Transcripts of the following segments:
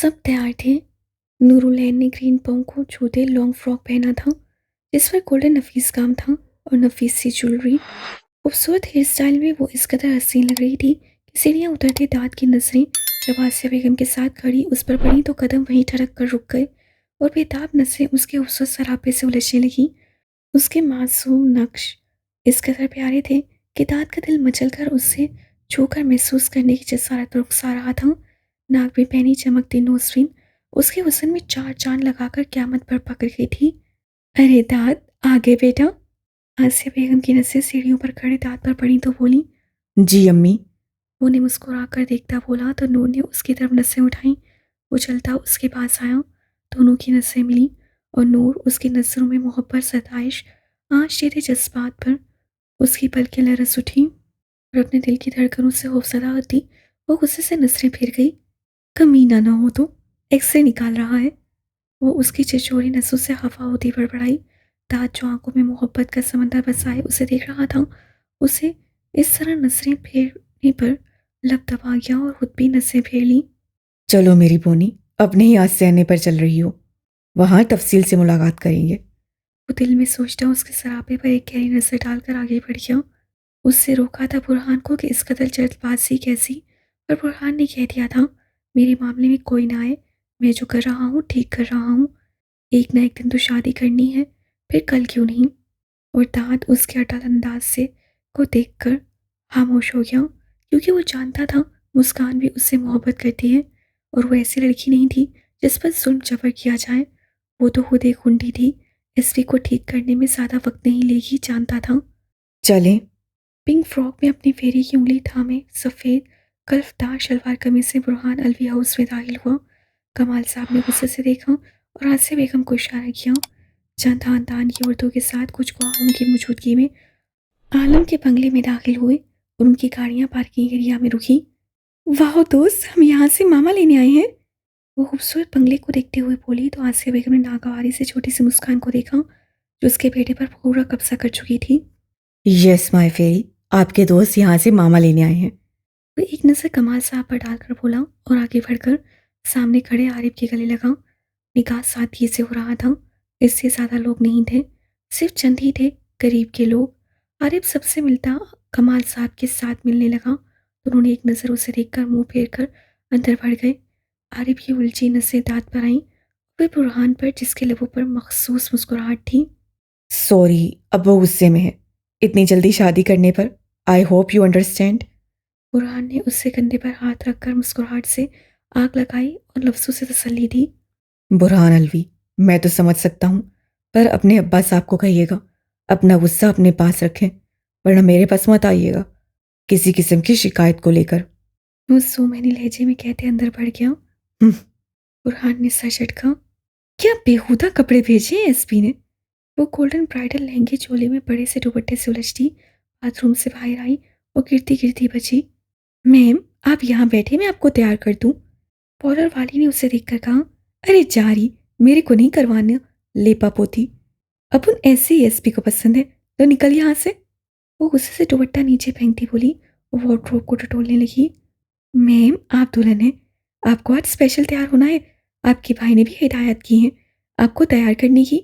सब तैयार थे। नूरुलैन ने ग्रीन पाँव को छूते लॉन्ग फ्रॉक पहना था जिस पर गोल्डन नफीस काम था और नफीस सी ज्वेलरी। खूबसूरत हेयर स्टाइल में वो इस कदर हसीन लग रही थी कि सीढ़ियाँ उतरते दांत की नजरें जब आसिया बेगम के साथ खड़ी उस पर पड़ी तो कदम वहीं ठड़क कर रुक गए और बेताब नजरें उसके खूबसूरत सरापे से उलझने लगी। उसके मासूम नक्श इस कदर प्यारे थे कि दाद का दिल मचलकर उससे छूकर महसूस करने की जसारत पर उकसा रहा था। नाक में पहनी चमकती नोजपिन उसके हुस्न में चार चांद लगाकर क्यामत पर पकड़ गई थी। अरे दाद, आगे बेटा। आसिया बेगम की नजरें सीढ़ियों पर खड़े दाद पर पड़ी तो बोली, जी अम्मी। वो ने मुस्कुराकर देखता बोला तो नूर ने उसकी तरफ नसें उठाई। वो चलता उसके पास आया, दोनों की नसें मिली और नूर उसकी नजरों में मोहब्बत, सताइश, आँच तेरे जज्बात पर उसकी पलकें लरस उठी और अपने दिल की धड़कनों से खौफजदा होती वो गुस्से से नजरें फिर गई। कमीना ना हो तो एक्सरे निकाल रहा है। वो उसकी छिछोरी नसों से हवा होती बड़बड़ाई। दाद जो आंखों में मोहब्बत का समंदर बसाए उसे देख रहा था, उसे इस तरह नजरें फेरने पर लब दबा गया और खुद भी नसें फेर ली। चलो मेरी बोनी, अपने ही आज सहने पर चल रही हो, वहाँ तफसील से मुलाकात करेंगे। वो दिल में सोचता उसके सरापे पर एक गहरी नजर डालकर आगे बढ़ गया। उससे रोका था बुरहान को कि इस कदर जल्दबाजी कैसी, पर बुरहान ने कह दिया था, मेरे मामले में कोई ना आए, मैं जो कर रहा हूँ ठीक कर रहा हूँ। एक ना एक दिन तो शादी करनी है, फिर कल क्यों नहीं। और दाद उसके अटल अंदाज से को देखकर खामोश हो गया, क्योंकि वो जानता था मुस्कान भी उससे मोहब्बत करती है और वो ऐसी लड़की नहीं थी जिस पर जुल्म जबर किया जाए। वो तो खुद एक गुंडी थी, एसपी को ठीक करने में ज़्यादा वक्त नहीं लेगी जानता था। चलें। पिंक फ्रॉक में अपनी फेरी की उंगली थामे सफ़ेद कल्फदार शलवार कमीज से बुरहान अलवी हाउस में दाखिल हुआ। कमाल साहब ने गुस्से से देखा और आसिया बेगम को इशारा किया। चंद दान की औरतों के साथ कुछ गवाहों की मौजूदगी में आलम के बंगले में दाखिल हुए और उनकी गाड़ियां पार्किंग एरिया में रुकी। वाह दोस्त, हम यहाँ से मामा लेने आए हैं। वो खूबसूरत बंगले को देखते हुए बोली तो आसिया बेगम ने नागवारी से छोटी सी मुस्कान को देखा जो उसके बेटे पर पूरा कब्जा कर चुकी थी। यस माय फेरी, आपके दोस्त यहाँ से मामा लेने आए हैं। वो एक नज़र कमाल साहब पर डालकर बोला और आगे बढ़कर सामने खड़े आरिफ के गले लगा। निकाह सादगी से हो रहा था, इससे ज़्यादा लोग नहीं थे, सिर्फ चंद ही थे करीब के लोग। आरिफ सबसे मिलता कमाल साहब के साथ मिलने लगा तो उन्होंने एक नज़र उसे देखकर मुंह फेर कर अंदर बढ़ गए। आरिफ की उलझी नसें दांत पर आईं, वे बुरहान पर जिसके लबों पर मखसूस मुस्कुराहट थी। सॉरी, अब वो गुस्से में है इतनी जल्दी शादी करने पर। I hope you understand. Burhan ने उससे कंधे पर हाथ रखकर मुस्कुराहट से आग लगाई और लफ्जों से तसल्ली दी। बुरहान अलवी, मैं तो समझ सकता हूँ, पर अपने अब्बा साहब को कहिएगा अपना गुस्सा अपने पास रखें, वरना मेरे पास मत आइएगा किसी किस्म की शिकायत को लेकर। वो सोमैनी लहजे में कहते अंदर बढ़ गया। हम्म, बुरहान ने सर झटका। क्या बेहुदा कपड़े भेजे हैं एसपी ने। वो गोल्डन ब्राइडल लहंगे चोले में बड़े से दुपट्टे से उलझती बाथरूम से बाहर आई और गिरती गिरती बची, मैम आप यहाँ बैठे, मैं आपको तैयार कर दूँ। पॉलर वाली ने उसे देखकर कहा, अरे जा रही, मेरे को नहीं करवाना लेपा पोती, अपन ऐसे ही एसपी को पसंद है तो निकल यहाँ से। वो गुस्से से दुपट्टा नीचे फेंकती बोली और वार्डरोब को टटोलने लगी। मैम आप दुल्हन हैं, आपको आज स्पेशल तैयार होना है, आपके भाई ने भी हिदायत की है आपको तैयार करने की।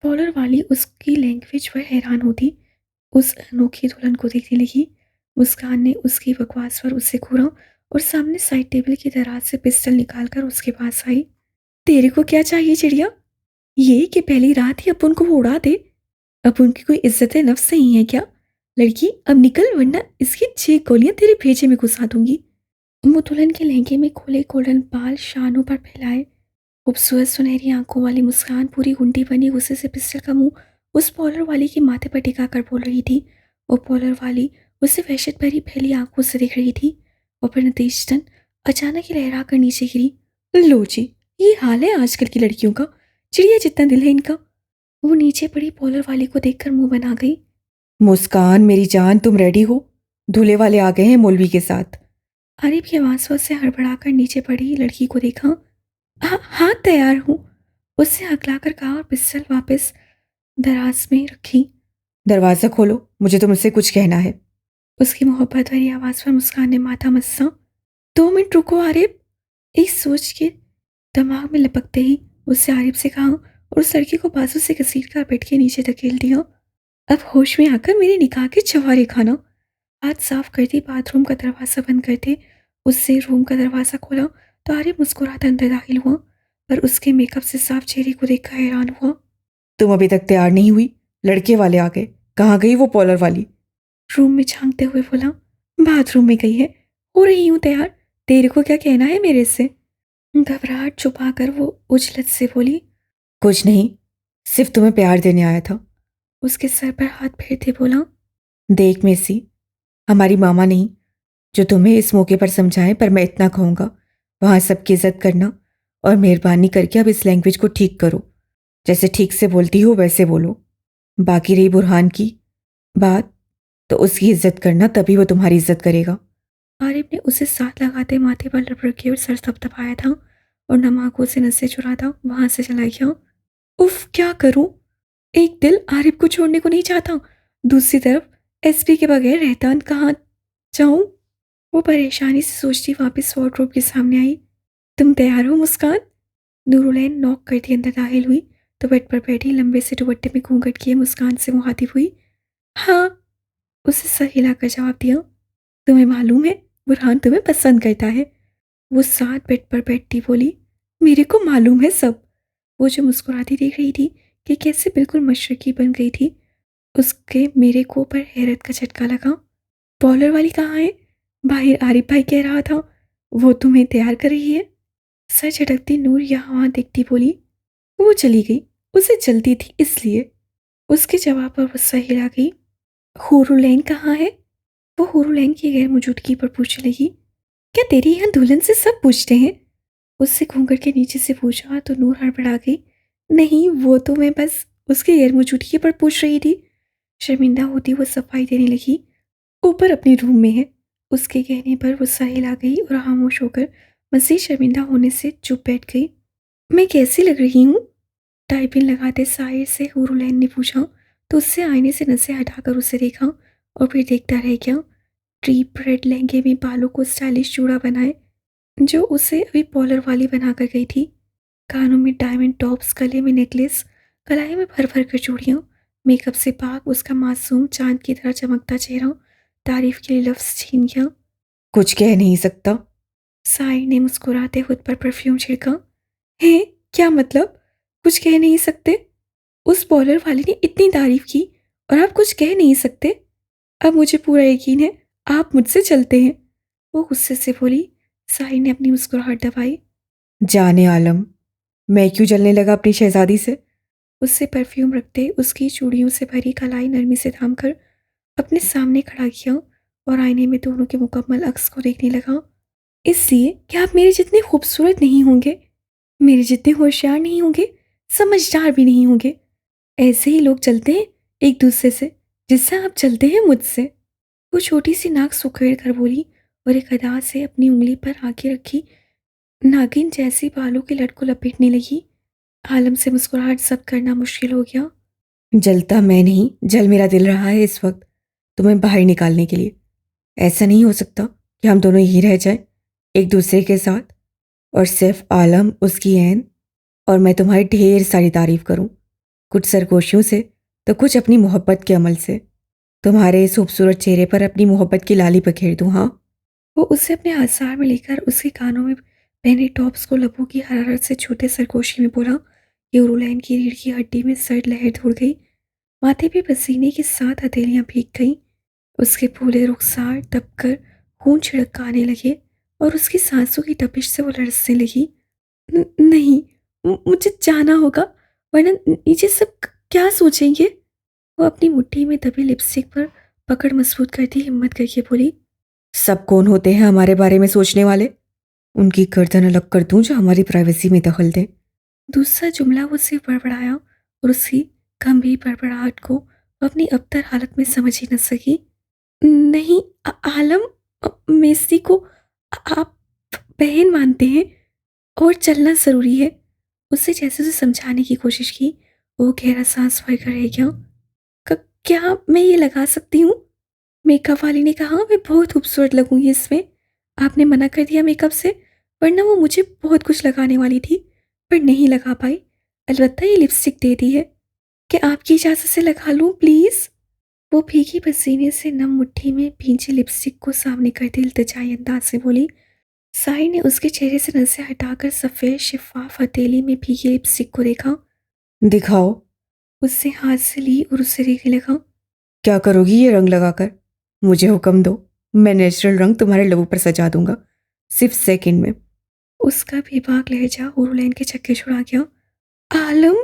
पॉलर वाली उसकी लैंग्वेज पर हैरान होती उस अनोखी दुल्हन को देखने लगी। मुस्कान ने उसकी बकवास पर उससे घूरा और सामने साइड टेबल की दराज से पिस्टल निकालकर उसके पास आई। तेरे को क्या चाहिए चिड़िया, ये कि पहली रात ही अपन को वो उड़ा दे। अब उनकी कोई इज्जत नफ्स नहीं है क्या। लड़की अब निकल वरना इसकी 6 गोलियां तेरे भेजे में घुसा दूंगी। वो दुल्हन के लहंगे में खोले गोल्डन बाल शानों पर फैलाए, खूबसूरत सुनहरी आंखों वाली मुस्कान पूरी गुंडी बनी गुस्से से पिस्टल का मुंह उस पॉलर वाली के माथे पर टिका कर बोल रही थी। वो पॉलर वाली उसे वहशत भरी फैली आंखों से देख रही थी और फिर नतीजतन अचानक ही लहरा कर नीचे गिरी। लो जी, ये हाल है आजकल की लड़कियों का, चिड़िया जितना दिल है इनका। वो नीचे पड़ी पॉलर वाली को देखकर मुंह बना गई। मुस्कान मेरी जान, तुम रेडी हो? दूल्हे वाले आ गए हैं मौलवी के साथ। आरिफ की आवाज से हड़बड़ाकर नीचे पड़ी लड़की को देखा। हाँ हाँ तैयार हूँ, उससे हकलाकर कहा और पिस्टल वापस दराज में रखी। दरवाज़ा खोलो, मुझे तुमसे कुछ कहना है। उसकी मोहब्बत भरी आवाज पर मुस्कान ने माथा मस्सा। 2 मिनट रुको आरिफ, एक सोच के दिमाग में लपकते ही उससे आरिफ से कहा और उस लड़की को बाजू से घसीटकर बेड के नीचे धकेल दिया। अब होश में आकर मेरे निकाह के चवारे खाना। हाथ साफ करती बाथरूम का दरवाज़ा बंद करते उससे रूम का दरवाज़ा खोला तो आरिफ मुस्कुराता अंदर दाखिल हुआ, पर उसके मेकअप से साफ चेहरे को देखकर हैरान हुआ। तुम अभी तक तैयार नहीं हुई? लड़के वाले आ गए। कहाँ गई वो पॉलर वाली? रूम में झांकते हुए बोला। बाथरूम में गई है, हो रही हूँ तैयार। तेरे को क्या कहना है मेरे से? घबराहट छुपाकर वो उजलत से बोली। कुछ नहीं, सिर्फ तुम्हें प्यार देने आया था। उसके सर पर हाथ फेरते बोला। देख मेसी, हमारी मामा नहीं जो तुम्हें इस मौके पर समझाएं, पर मैं इतना कहूँगा, वहाँ सबकी इज्जत करना और मेहरबानी करके अब इस लैंग्वेज को ठीक करो। जैसे ठीक से बोलती हो वैसे बोलो। बाकी रही बुरहान की बात, तो उसकी इज्जत करना, तभी वो तुम्हारी इज्जत करेगा। आरिफ ने उसे साथ लगाते माथे पर लपड़ के और सर थपथपाया था और नम आंखों से नसें चुराता वहां से चला गया। उफ, क्या करूं? एक दिल आरिफ को छोड़ने को नहीं चाहता, दूसरी तरफ एसपी के बगैर रहता कहाँ जाऊं? वो परेशानी से सोचती वापस वार्डरोब के सामने आई। तुम तैयार हो मुस्कान? नूरुलैन नॉक करती अंदर दाखिल हुई तो बेड पर बैठी लंबे से दुपट्टे में घूंघट किए मुस्कान से मुखातिब हुई। हाँ, उसे सर हिलाकर जवाब दिया। तुम्हें मालूम है बुरहान तुम्हें पसंद करता है? वो साथ बेड पर बैठती बोली। मेरे को मालूम है सब। वो जो मुस्कुराती देख रही थी कि कैसे बिल्कुल मशरकी बन गई थी, उसके मेरे को पर हैरत का झटका लगा। बॉलर वाली कहाँ है? बाहर आरिफ भाई कह रहा था वो तुम्हें तैयार कर रही है। सर झटकती नूर यहाँ वहाँ देखती बोली। वो चली गई, उसे जल्दी थी इसलिए। उसके जवाब पर वो सर हिला गई। हुरुलैन कहाँ है? वो हुरुलैन की गैर मौजूदगी पर पूछने लगी। क्या तेरी यहाँ दुल्हन से सब पूछते हैं? उससे घूंघट के नीचे से पूछा तो नूर हड़बड़ा गई। नहीं, वो तो मैं बस उसकी गैर मौजूदगी पर पूछ रही थी। शर्मिंदा होती वो सफाई देने लगी। ऊपर अपने रूम में है। उसके कहने पर वो सर हिला गई और खामोश होकर मजीद शर्मिंदा होने से चुप बैठ गई। मैं कैसी लग रही हूँ? टाइपिंग लगाते साइड से हुरुलैन ने पूछा तो उससे आईने से नसें हटाकर उसे देखा और फिर देखता रह गया। ट्रीप रेड लहंगे में बालों को स्टाइलिश चूड़ा बनाए जो उसे अभी पॉलर वाली बनाकर गई थी। कानों में डायमंड टॉप्स, गले में नेकलेस, कलाई में भर भर कर चूड़ियाँ, मेकअप से पाक उसका मासूम चांद की तरह चमकता चेहरा तारीफ के लिए लफ्ज छीन गया। कुछ कह नहीं सकता। साइड ने मुस्कुराते खुद पर परफ्यूम छिड़का। है, क्या मतलब? कुछ कह नहीं सकते? उस बॉलर वाले ने इतनी तारीफ की और आप कुछ कह नहीं सकते? अब मुझे पूरा यकीन है आप मुझसे चलते हैं। वो गुस्से से बोली। साहिर ने अपनी मुस्कुराहट दबाई। जाने आलम, मैं क्यों जलने लगा अपनी शहजादी से? उससे परफ्यूम रखते उसकी चूड़ियों से भरी कलाई नरमी से थामकर अपने सामने खड़ा किया और आईने में दोनों के मुकम्मल अक्स को देखने लगा। इसलिए कि आप मेरे जितने खूबसूरत नहीं होंगे, मेरे जितने होशियार नहीं होंगे, समझदार भी नहीं होंगे। ऐसे ही लोग चलते हैं एक दूसरे से जिससे आप चलते हैं मुझसे। वो छोटी सी नाक सुखेड़ कर बोली और एक अदा से अपनी उंगली पर आके रखी नागिन जैसी बालों के लट को लपेटने लगी। आलम से मुस्कुराहट जब्त करना मुश्किल हो गया। जलता मैं नहीं, जल मेरा दिल रहा है इस वक्त तुम्हें बाहर निकालने के लिए। ऐसा नहीं हो सकता कि हम दोनों यहीं रह जाएं एक दूसरे के साथ, और सिर्फ आलम, उसकी ऐन और मैं तुम्हारी ढेर सारी तारीफ करूं, कुछ सरगोशियों से तो कुछ अपनी मोहब्बत के अमल से। तुम्हारे इस खूबसूरत चेहरे पर अपनी मोहब्बत की लाली बखेर दूं। हाँ, वो उसे अपने आसार में लेकर उसके कानों में पहने टॉप्स को लबों की हरारत से छोटे सरगोशी में बोला। यूरोलाइन की रीढ़ की हड्डी में सर्द लहर दौड़ गई। माथे पे पसीने के साथ हथेलियां भीग गईं। उसके फूले रुखसार दबकर खून छिड़क आने लगे और उसकी सांसों की तपिश से वो लरसने लगी। नहीं, मुझे जाना होगा, वरना नीचे सब क्या सोचेंगे? वो अपनी मुट्ठी में दबी लिपस्टिक पर पकड़ मजबूत करती हिम्मत करके बोली। सब कौन होते हैं हमारे बारे में सोचने वाले? उनकी गर्दन अलग कर दूं जो हमारी प्राइवेसी में दखल दे। दूसरा जुमला वो सिर्फ बड़बड़ाया और उसकी गंभीर बड़बड़ाहट को वो अपनी अबतर हालत में समझ ही न सकी। नहीं, आलम, मेसी को आप बहन मानते हैं और चलना ज़रूरी है। उससे जैसे उसे समझाने की कोशिश की, वो गहरा सांस भरकर रह गया। क्या मैं ये लगा सकती हूँ? मेकअप वाली ने कहा मैं बहुत खूबसूरत लगूंगी इसमें। आपने मना कर दिया मेकअप से, वरना वो मुझे बहुत कुछ लगाने वाली थी, पर नहीं लगा पाई। अलबत्ता ये लिपस्टिक दे दी है। क्या आपकी इजाज़त से लगा लूँ प्लीज़? वो भीगी पसीने से नम मुट्ठी में भींची लिपस्टिक को सामने करते इल्तिजाई अंदाज से बोली। साई ने उसके चेहरे से नज़रें हटाकर सफ़ेद शिफाफ हथेली में भीगी लिपस्टिक को देखा। दिखाओ। उससे हाथ से ली और उसे रेखने लगा। क्या करोगी ये रंग लगाकर? मुझे हुक्म दो, मैं नेचुरल रंग तुम्हारे लबों पर सजा दूंगा, सिर्फ सेकंड में। उसका बेबाक लहजा ओरुलैन के छक्के छुड़ा गया। आलम!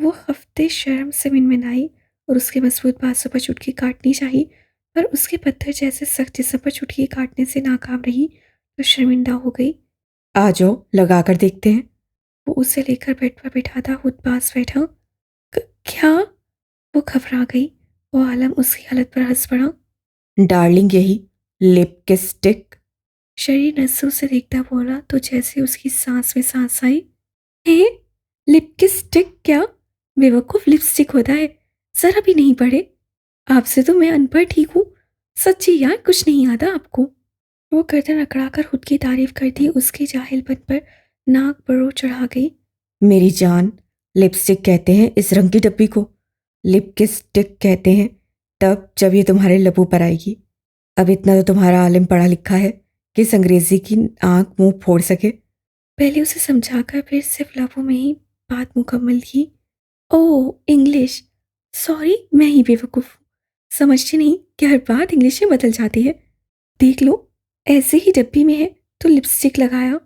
वो हफ्ते शर्म से मिनमिनाई और उसके मजबूत बाजू पर चुटकी काटनी चाहिए, पर उसके पत्थर जैसे सख्त जिस्म पर चुटकी काटने से नाकाम रही तो शर्मिंदा हो गई। आ जाओ, लगाकर देखते हैं। वो उसे लेकर बेड पर बिठाता खुद पास बैठा। क्या? वो घबरा गई। वो आलम उसकी हालत पर हंस पड़ा। डार्लिंग, यही लिप के स्टिक। शरीर नसों से देखता बोला तो जैसे उसकी सांस में सांस आई। हे, लिपस्टिक क्या? बेवकूफ, लिपस्टिक होता है। जरा भी नहीं पढ़े। आपसे तो मैं अनपढ़ ठीक हूँ। सच्ची यार, कुछ नहीं आता आपको। वो गर्दन अकड़ाकर खुद की तारीफ करती उसके जाहिलपन पर नाक बरो चढ़ा गई। मेरी जान, लिपस्टिक कहते हैं इस रंग की डब्बी को। लिप के स्टिक कहते हैं तब जब ये तुम्हारे लबों पर आएगी। अब इतना तो तुम्हारा आलिम पढ़ा लिखा है कि इस अंग्रेजी की आंख मुंह फोड़ सके। पहले उसे समझाकर फिर सिर्फ लफ्ज़ों में ही बात मुकम्मल की। ओह, इंग्लिश। सॉरी, मैं ही बेवकूफ़ हूँ। समझती नहीं कि हर बात इंग्लिश में बदल जाती है। देख लो, ऐसे ही डब्बी में है तो लिपस्टिक लगाया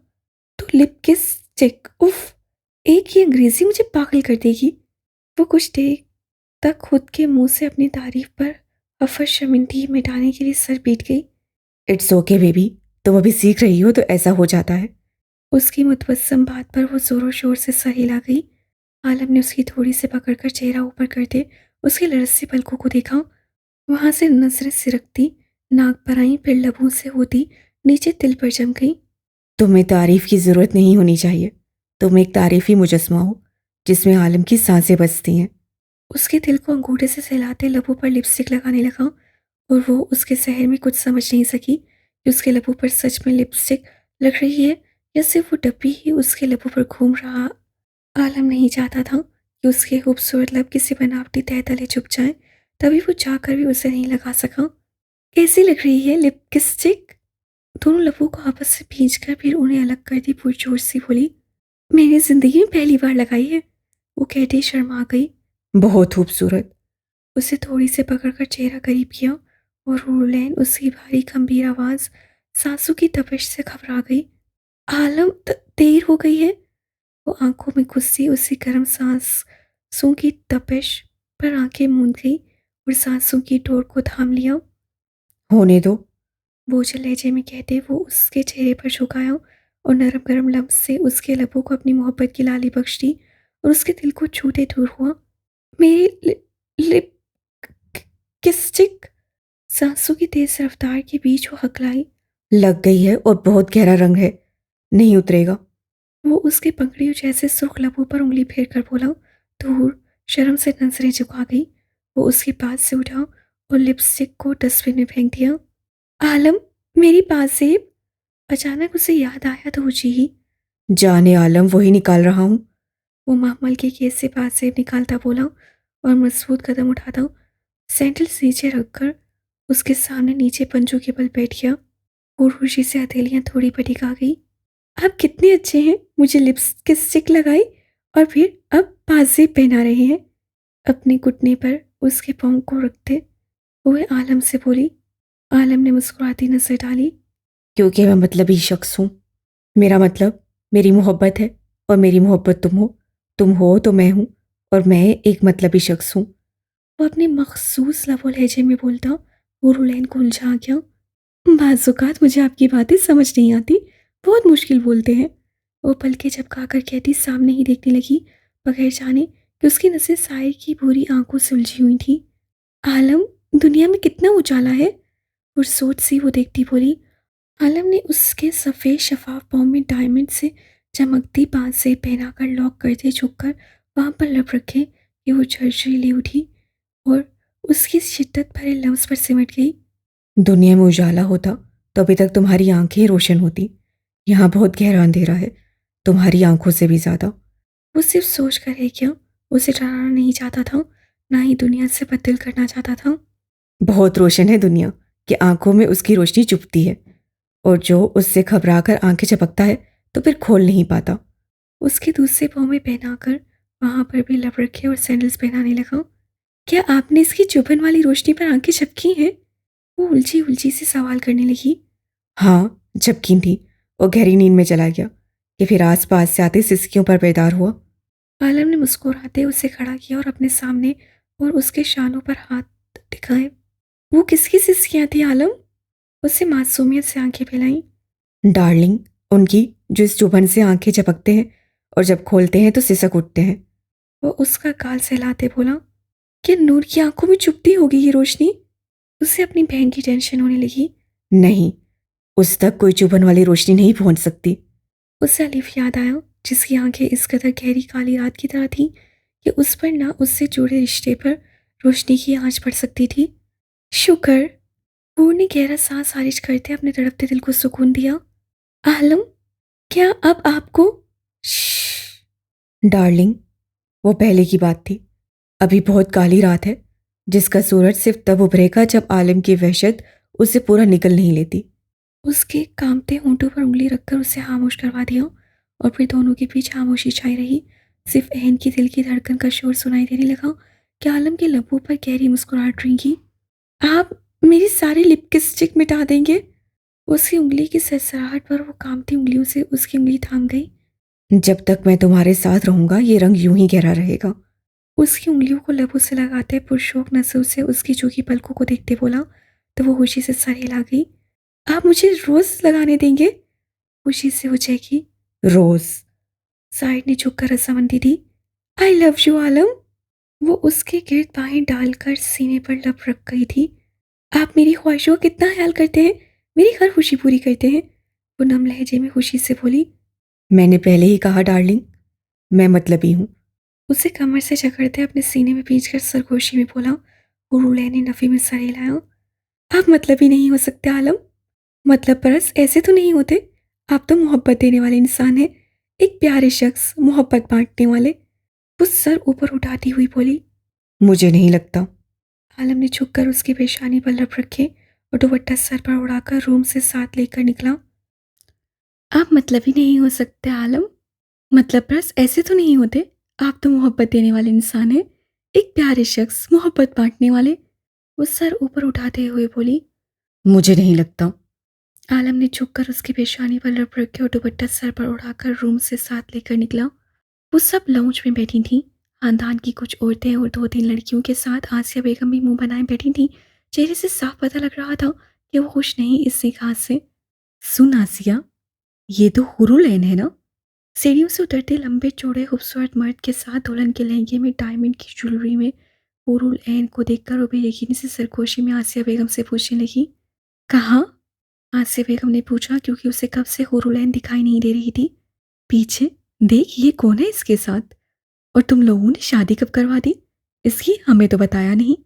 तो लिप किस स्टिक। उफ, एक ही अंग्रेजी मुझे पागल कर देगी। वो कुछ देर तक खुद के मुंह से अपनी तारीफ पर अफर शर्मिंदगी मिटाने के लिए सर पीट गई। इट्स ओके बेबी, तुम अभी सीख रही हो तो ऐसा हो जाता है। उसकी मुतबस्सम बात पर वो जोरों शोर से सर हिला गई। आलम ने उसकी थोड़ी से पकड़कर चेहरा ऊपर करते उसके लरसते पलकों को देखा। वहां से नजरें सिरकती नाक पर आई, फिर लबों से होती नीचे तिल पर जम गई। तुम्हें तारीफ की जरूरत नहीं होनी चाहिए। तुम एक तारीफी मुजस्मा हो जिसमें आलम की सांसें बजती हैं। उसके दिल को अंगूठे से सहलाते लबों पर लिपस्टिक लगाने लगा और वो उसके शहर में कुछ समझ नहीं सकी कि उसके लबों पर सच में लिपस्टिक लग रही है या सिर्फ वो डब्बी ही उसके लबों पर घूम रहा। आलम नहीं चाहता था कि उसके खूबसूरत लब किसी बनावटी तह तले छुप जाए, तभी वो चाहकर भी उसे नहीं लगा सका। कैसी लग रही है लिपस्टिक? दोनों लबों को आपस से भींचकर फिर उन्हें अलग कर दी पुरजोर सी बोली। मैंने जिंदगी में पहली बार लगाई है। वो कहते ही शर्मा गई। बहुत खूबसूरत। उसे थोड़ी से पकड़कर चेहरा करीब किया और रूलैन उसकी भारी गंभीर आवाज सांसों की तपिश से घबरा गई। आलम, देर हो गई है। वो आंखों में गुस्से उसी गर्म सांसों की तपिश पर आंखें मूंद गई और सांसों की डोर को थाम लिया। होने दो। बोझल लहजे में कहते वो उसके चेहरे पर झुकाया और नरम गरम लफ्ज से उसके लबों को अपनी मोहब्बत की लाली बख्श दी और उसके दिल को छूते दूर हुआ। मेरी लिप किस्टिक। सांसों की तेज रफ्तार के बीच वो हकलाई। लग गई है और बहुत गहरा रंग है, नहीं उतरेगा। वो उसके पंखड़ियों जैसे सुर्ख लबों पर उंगली फेर कर बोला। दूर शर्म से नजरें झुका गई। वो उसके पास से उठा और लिपस्टिक को डस्टबिन में फेंक दिया। आलम, मेरी पासेब। अचानक उसे याद आया तो जी ही। जाने आलम, वही निकाल रहा हूं। वो महमल के केस से पासेब निकालता बोला और मजबूत कदम उठाता सैंडल नीचे रखकर उसके सामने नीचे पंजों के बल बैठ गया। और खुशी से हथेलियां थोड़ी पटिक आ गई। आप कितने अच्छे हैं, मुझे लिपस्टिक लगाई और फिर अब पाजेब पहना रहे हैं। अपने घुटने पर उसके पाँव को रखते हुए आलम से बोली। आलम ने मुस्कुराती नजर डाली। क्योंकि मैं मतलबी शख्स हूं। मेरा मतलब मेरी मोहब्बत है और मेरी मोहब्बत तुम हो। तुम हो तो मैं हूं और मैं एक मतलबी शख्स हूं। वो अपने मखसूस लबो लहजे में बोलता और रुलैन को उलझा गया। बाज़ मुझे आपकी बातें समझ नहीं आती, बहुत मुश्किल बोलते हैं। वो पलके झपकाकर कहती सामने ही देखने लगी, बगैर जाने कि उसकी नज़रें साय की बुरी आंखों से उलझी हुई थी। आलम, दुनिया में कितना उजाला है। और सोच सी वो देखती बोली। आलम ने उसके सफ़ेद शफाफ पाँव में डायमंड से चमकती बांसें पहनाकर लॉक करते झुककर वहाँ पर लब रखे कि वो झरझरी उठी और उसकी शिद्दत भरे लफ्ज़ पर सिमट गई। दुनिया में उजाला होता तो अभी तक तुम्हारी आंखें रोशन होती। यहाँ बहुत गहरा अंधेरा है, तुम्हारी आंखों से भी ज्यादा। वो सिर्फ सोच कर है क्या, उसे डराना नहीं चाहता था, ना ही दुनिया से बदल करना चाहता था। बहुत रोशन है दुनिया कि आंखों में उसकी रोशनी चुभती है, और जो उससे घबरा कर आंखें झपकता है तो फिर खोल नहीं पाता। उसके दूसरे पाँव में पहनाकर वहां पर भी लब रखे और सैंडल्स पहनाने लगा। क्या आपने इसकी चुभन वाली रोशनी पर आंखें झपकी हैं? वो उलझी उलझी से सवाल करने लगी। हाँ, झपकी थी और गहरी नींद में चला गया कि फिर आसपास से आती सिसकियों पर बेदार हुआ। आलम ने मुस्कुराते उसे खड़ा किया और अपने सामने और उसके शानों पर हाथ टिकाए। वो किसकी सिसकियां थी आलम? उससे मासूमियत से आंखें फैलाई। डार्लिंग, उनकी जो इस चुभन से आंखें झपकते हैं और जब खोलते हैं तो सिसक उठते हैं। वो उसका गाल सहलाते बोला। क्या नूर की आंखों में चुभती होगी ये रोशनी? उसे अपनी बहन की टेंशन होने लगी। नहीं, उस तक कोई चुभन वाली रोशनी नहीं पहुंच सकती। उसे अलिफ याद आया, जिसकी आंखें इस कदर गहरी काली रात की तरह थीं कि उस पर ना उससे जुड़े रिश्ते पर रोशनी की आंच पड़ सकती थी। शुक्र। हूर ने गहरा सांस खारिज करते अपने तड़पते दिल को सुकून दिया। आलम, क्या अब आपको? डार्लिंग, वो पहले की बात थी। अभी बहुत काली रात है, जिसका सूरज सिर्फ तब उभरेगा जब आलम की वहशत उसे पूरा निकल नहीं लेती। उसके कांपते होंठों पर उंगली रखकर उसे खामोश करवा दिया और फिर दोनों के बीच खामोशी छाई रही। सिर्फ एहन की दिल की धड़कन का शोर सुनाई देने लगा कि आलम के लबों पर गहरी मुस्कुराहट रेंगी। आप मेरी सारी लिपस्टिक मिटा देंगे? उसकी उंगली की सरसराहट पर वो कांपती उंगलियों से उसकी उंगली थाम गई। जब तक मैं तुम्हारे साथ रहूंगा ये रंग यूं ही गहरा रहेगा। उसकी उंगलियों को लबों से लगाते पुरशौक नजरों से उसकी झुकी पलकों को देखते बोला तो वो खुशी से सर हिला गई। आप मुझे रोज लगाने देंगे? खुशी से वो चहकी। रोज? साइड ने झुककर रजामंदी दी। आई लव यू आलम। वो उसके गिर्द बाहें डालकर सीने पर लब रख गई थी। आप मेरी ख्वाहिशों का कितना ख्याल करते हैं, मेरी हर खुशी पूरी करते हैं। वो नम लहजे में खुशी से बोली। मैंने पहले ही कहा डार्लिंग, मैं मतलबी हूँ। उसे कमर से जकड़ते अपने सीने में भींचकर सरगोशी में बोला। और रूले ने नफी में सर हिलाया। आप मतलब ही नहीं हो सकते आलम। मतलब परस ऐसे तो नहीं होते। आप तो मोहब्बत देने वाले इंसान हैं, एक प्यारे शख्स, मोहब्बत बांटने वाले। वो सर ऊपर उठाती हुई बोली। मुझे नहीं लगता। आलम ने झुककर उसकी पेशानी पर लब रखे और दुपट्टा सर पर उड़ाकर रूम से साथ लेकर निकला। आप मतलब ही नहीं हो सकते आलम। मतलब बस ऐसे तो नहीं होते। आप तो मोहब्बत देने वाले इंसान हैं, एक प्यारे शख्स, मोहब्बत बांटने वाले। वो सर ऊपर उठाते हुए बोली। मुझे नहीं लगता। आलम ने झुककर उसकी पेशानी पर लब रखे और दुपट्टा सर पर उड़ाकर रूम से साथ लेकर निकला। वो सब लाउंज में बैठी थीं। खानदान की कुछ औरतें और दो तीन लड़कियों के साथ आसिया बेगम भी मुंह बनाए बैठी थीं। चेहरे से साफ पता लग रहा था कि वो खुश नहीं इस निकाह से। सुन आसिया, ये तो हुरुलैन है ना? सीढ़ियों से उतरते लंबे चौड़े खूबसूरत मर्द के साथ दुल्हन के लहंगे में डायमंड की ज्वेलरी में हुरुल ऐन को देखकर वो बेयकीनी से सरगोशी में आसिया बेगम से पूछने लगी। कहाँ? आसिया बेगम ने पूछा, क्योंकि उसे कब से हुरुल ऐन दिखाई नहीं दे रही थी। पीछे देख, ये कौन है इसके साथ? और तुम लोगों ने शादी कब करवा दी इसकी? हमें तो बताया नहीं।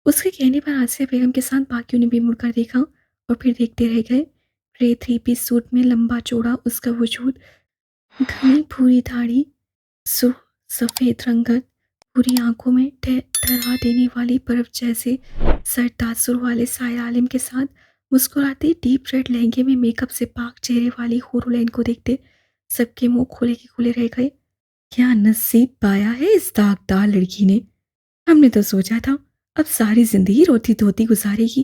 उसके कहने पर आसिया बेगम के साथ बाकियों ने भी मुड़कर देखा और फिर देखते रह गए। ग्रे थ्री पीस सूट में लंबा चौड़ा उसका वजूद, घनी भूरी दाढ़ी, सफेद रंगत, पूरी आंखों में ठहरा देने वाली बर्फ जैसे सर तासुर वाले सायर आलिम के साथ मुस्कुराते डीप रेड लहंगे में मेकअप से पाक चेहरे वाली होरुलैन को देखते सबके मुंह खुले के खुले रह गए। क्या नसीब पाया है इस दागदार लड़की ने। हमने तो सोचा था अब सारी जिंदगी रोती धोती गुजारेगी,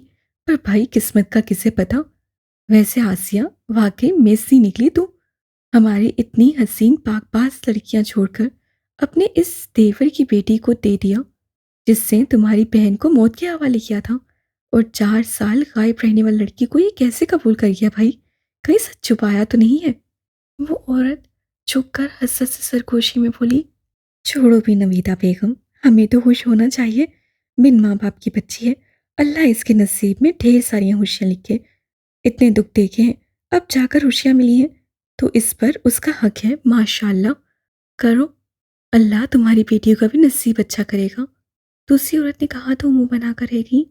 पर भाई किस्मत का किसे पता। वैसे आसिया, वाकई मेसी निकली तू। हमारी इतनी हसीन पाकबाज लड़कियां छोड़कर अपने इस देवर की बेटी को दे दिया, जिससे तुम्हारी बहन को मौत के हवाले किया था। और 4 साल गायब रहने वाली लड़की को ये कैसे कबूल कर गया भाई? कहीं सच छुपाया तो नहीं है? वो औरत झुककर हसरत से सरगोशी में बोली। छोड़ो भी नवीदा बेगम, हमें तो खुश होना चाहिए। बिन माँ बाप की बच्ची है, अल्लाह इसके नसीब में ढेर सारी खुशियाँ लिखे। इतने दुख देखे हैं, अब जाकर खुशियाँ मिली हैं तो इस पर उसका हक है। माशाल्लाह करो, अल्लाह तुम्हारी बेटियों का भी नसीब अच्छा करेगा। दूसरी औरत ने कहा तो मुंह बनाकर रह गई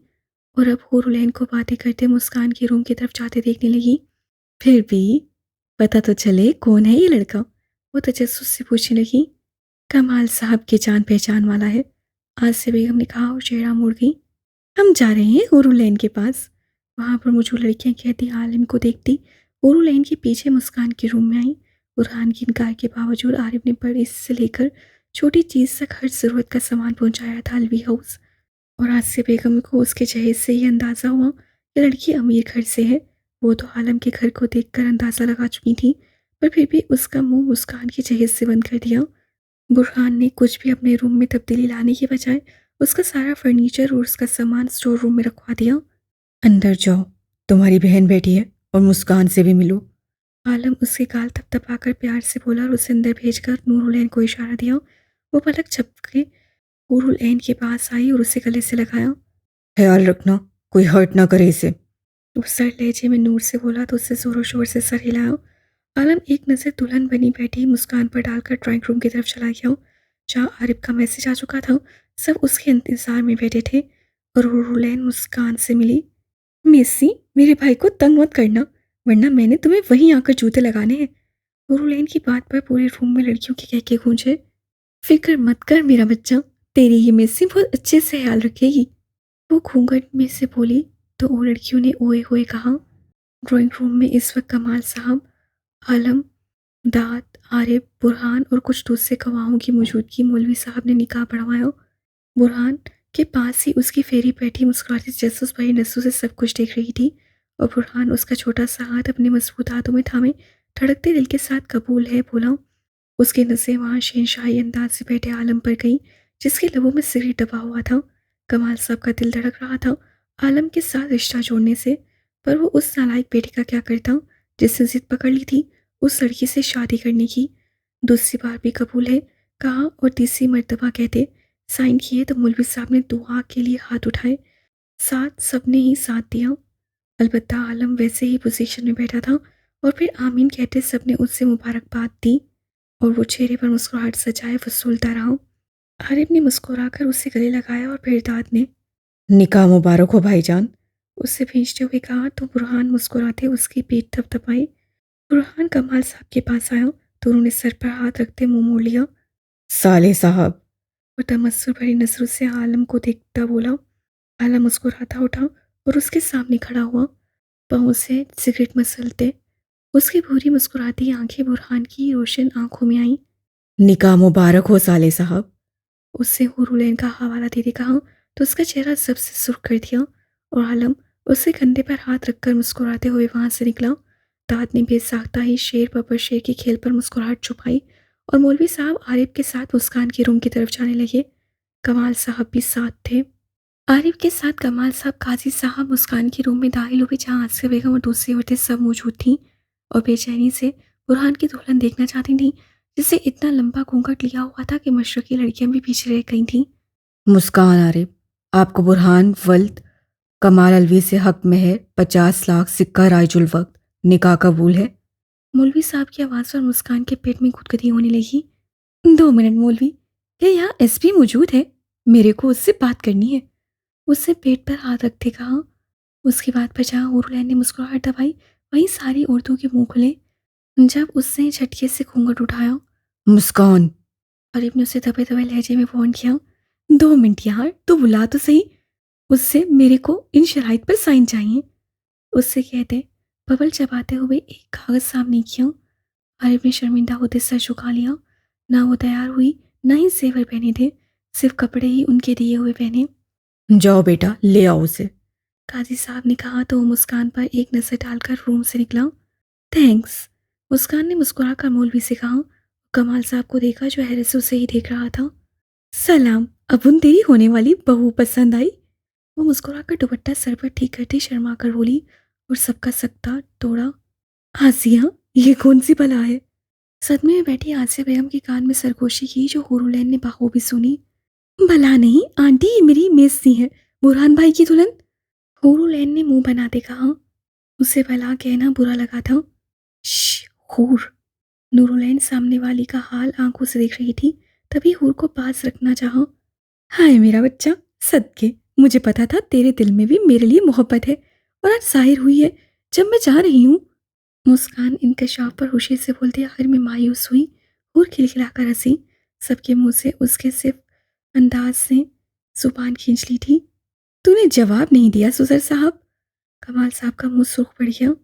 और अब होरुलैन को बातें करते मुस्कान के रूम की तरफ जाते देखने लगी। फिर भी पता तो चले कौन है ये लड़का। वो तजस्सुस से पूछने लगी। कमाल साहब के जान पहचान वाला है, आसिया बेगम ने कहा और चेहरा मुड़ गई। हम जा रहे हैं हुरू लैन के पास। वहाँ पर मुझे लड़कियां कहती आलिम को देखती हुरू लैन के पीछे मुस्कान के रूम में आई। बुरहान की इनकार के बावजूद आरिफ ने बड़ी से लेकर छोटी चीज़ तक हर ज़रूरत का सामान पहुंचाया था अलवी हाउस। और आसिया बेगम को उसके जहेज से ही अंदाज़ा हुआ कि लड़की अमीर घर से है। वो तो आलम के घर को देखकर अंदाज़ा लगा चुकी थी, पर फिर भी उसका मुंह मुस्कान के जहेज से बंद कर दिया। बुरहान ने कुछ भी अपने रूम में तब्दीली लाने के बजाय उसका सारा फर्नीचर और उसका सामान स्टोर रूम में रखवा दिया। अंदर जाओ, तुम्हारी बहन बैठी है और मुस्कान से भी मिलो। आलम उसके गाल थपथपाकर प्यार से बोला और उसे अंदर भेजकर नूरुलैन को इशारा दिया। वो पलक झपके नूरुलैन के पास आई और उसे गले से लगाया। ख्याल रखना कोई हर्ट ना करे इसे। वो सर लहजे में नूर से बोला तो उससे जोरों शोर से सर हिलाया। आलम एक नज़र दुल्हन बनी बैठी मुस्कान पर डालकर ड्राइंग रूम की तरफ चला गया, जहाँ आरिफ का मैसेज आ चुका था। सब उसके इंतजार में बैठे थे और नूरुलैन मुस्कान से मिली। मेसी, मेरे भाई को तंग मत करना, वरना मैंने तुम्हें वहीं आकर जूते लगाने हैं। नूरुलैन की बात पर पूरे रूम में लड़कियों के कहके गूंजे। फिक्र मत कर मेरा बच्चा, तेरी ये मेसी बहुत अच्छे से ख्याल रखेगी। वो घूंघट में से बोली तो वो लड़कियों ने ओए होए कहा। ड्राइंग रूम में इस वक्त कमाल साहब, आलम, दाद, आरिफ, बुरहान और कुछ दूसरे गवाहों की मौजूदगी मौलवी साहब ने निकाह पढ़वाया। बुरहान के पास ही उसकी फेरी बैठी मुस्कुराती जसूस भरी नसों से सब कुछ देख रही थी और बुरहान उसका छोटा सा हाथ अपने मजबूत हाथों में थामे धड़कते दिल के साथ कबूल है बोला। उसकी नज़रें वहाँ शहनशाही अंदाज से बैठे आलम पर गई, जिसके लबों में सिगरेट दबा हुआ था। कमाल साहब का दिल धड़क रहा था आलम के साथ रिश्ता जोड़ने से, पर वो उस नालायक बेटे का क्या करता जिसने जिद पकड़ ली थी उस लड़की से शादी करने की। दूसरी बार भी कबूल है कहा और तीसरी मर्तबा कहते साइन किए तो मौलवी साहब ने दुआ के लिए हाथ उठाए। साथ सबने ही साथ दिया। अलबत्ता आलम वैसे ही पोजीशन में बैठा था और फिर आमीन कहते सबने उससे मुबारकबाद दी और वो चेहरे पर मुस्कुराहट सजाए वसूलता रहा। आरिफ ने मुस्कुराकर उसे गले लगाया और फिर दाद ने निकाह मुबारक हो भाईजान। उससे भींचते हुए कहा तो बुरहान मुस्कुराते उसकी पीठ थपथपाई। बुरहान कमाल साहब के पास आया तो उन्होंने सर पर हाथ रखते मुंह मोड़ लिया साले साहब। और तमस्सुर भरी नजरों से आलम को देखता बोला। आलम मुस्कुराता उठा और उसके सामने खड़ा हुआ, पाँव से सिगरेट मसलते। उसकी भूरी मुस्कुराती आंखें बुरहान की रोशन आंखों में आईं। निकाह मुबारक हो साले साहब। उससे हुरूलैन का हवाला देते कहा तो उसका चेहरा सबसे सुर्ख कर दिया और आलम उसके कंधे पर हाथ रखकर मुस्कुराते हुए वहां से निकला। दाद ने बेसाख्ता ही शेर बबर शेर के खेल पर मुस्कुराहट छुपाई और मौलवी साहब आरिफ के साथ मुस्कान के रूम की तरफ जाने लगे। कमाल साहब भी साथ थे। आरिफ के साथ कमाल साहब, काजी साहब मुस्कान के रूम में दाखिल हुए जहाँ आसिया बेगम और दूसरी औरतें सब मौजूद थीं और बेचैनी से बुरहान की दुल्हन देखना चाहती थीं, जिससे इतना लंबा घूंघट लिया हुआ था कि मशरकी लड़कियां भी पीछे रह गई थीं। मुस्कान आरिफ, आपको बुरहान वल्द कमाल अलवी से हक मेहर 50 लाख सिक्का रायजुल वक्त निकाह कबूल है। मौलवी साहब की आवाज़ पर मुस्कान के पेट में गुदगुदी होने लगी। 2 मिनट मौलवी, क्या यहाँ एसपी मौजूद है? मेरे को उससे बात करनी है। उससे पेट पर हाथ रखते कहा। उसकी बात पर जहाँ हुरूलैन ने मुस्कुराहट दबाई वहीं सारी औरतों के मुंह खुले जब उसने झटके से घूंघट उठाया। मुस्कान। आरिफ ने उसे दबे दबे लहजे में फोन किया। 2 मिनट यार, तो बुला तो सही। उससे मेरे को इन शराइत पर साइन चाहिए। उससे कहते बबल चबाते हुए एक कागज सामने किया। आरिफ ने शर्मिंदा होते सर झुका लिया। ना वो तैयार हुई ना ही जेवर पहने थे, सिर्फ कपड़े ही उनके दिए हुए पहने। जाओ बेटा ले आओ उसे। काजी साहब ने कहा तो वो मुस्कान पर एक नजर डालकर रूम से निकला। थैंक्स, मुस्कान ने मुस्कुराकर मौलवी से कहा। कमाल साहब को देखा जो हैरत से उसे ही देख रहा था। सलाम, अब उन तेरी होने वाली बहू पसंद आई? वो मुस्कुराकर दुपट्टा सर पर ठीक करते शर्मा कर बोली और सबका सकता तोड़ा। आसिया, ये कौन सी बला है? सदमे में बैठी आसिया बेगम के कान में सरगोशी की जो हुरूलैन ने बाखूबी सुनी। भला नहीं आंटी, ये मेरी मेसी है, बुरहान भाई की दुल्हन। हुरूलैन ने मुंह बनाते कहा। उसे भला कहना बुरा लगा था। हूर। नूरुलैन सामने वाली का हाल आंखों से देख रही थी, तभी हूर को पास रखना चाहा। हाय मेरा बच्चा, सदके, मुझे पता था तेरे दिल में भी मेरे लिए मोहब्बत है और आज जाहिर हुई है जब मैं जा रही हूँ। मुस्कान इंकशाफ पर खुशी से बोलती, आखिर में मायूस हुई और खिलखिलाकर हंसी। सबके मुंह से उसके सिर्फ अंदाज ने जुबान खींच ली थी। तूने जवाब नहीं दिया सुसर साहब। कमाल साहब का मुंह सुर्ख पड़ गया।